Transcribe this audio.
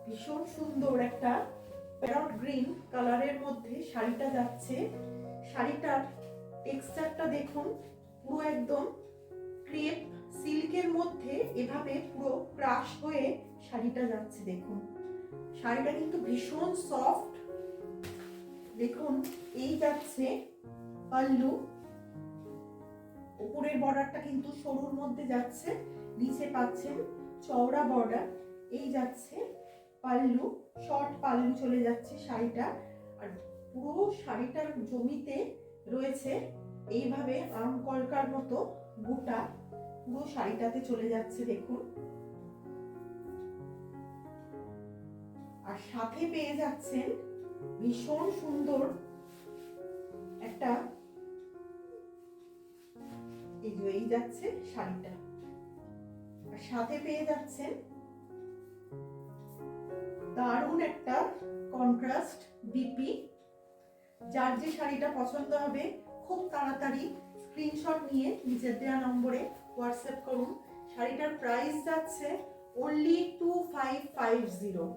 ভীষণ সুন্দর একটা প্যারট গ্রিন কালারের মধ্যে শাড়িটা যাচ্ছে। শাড়িটার টেক্সচারটা দেখুন, পুরো একদম ক্রেপ সিল্কের মধ্যে এভাবে পুরো ক্রাশ হয়ে শাড়িটা যাচ্ছে। দেখুন শাড়িটা কিন্তু ভীষণ সফট। দেখুন এই যাচ্ছে পাল্লু, উপরের বর্ডারটা কিন্তু সরুর মধ্যে যাচ্ছে, নিচে পাচ্ছেন চওড়া বর্ডার। এই যাচ্ছে পাল্লু, শর্ট পাল্লু চলে যাচ্ছে শাড়িটা। আর পুরো শাড়িটার জমিতে রয়েছে এইভাবে আম কলকার মতো বুটা, পুরো শাড়িটাতে চলে যাচ্ছে। দেখুন আর সাথে পেয়ে যাচ্ছেন ভীষণ সুন্দর একটা, এই যাচ্ছে শাড়িটা, আর সাথে পেয়ে যাচ্ছেন দারুণ একটা কন্ট্রাস্ট বিপি। যার যে শাড়িটা পছন্দ হবে খুব তাড়াতাড়ি স্ক্রিনশট নিয়ে নিচের দেওয়া নম্বরে হোয়াটসঅ্যাপ করুন। শাড়িটার প্রাইস যাচ্ছে only 2550।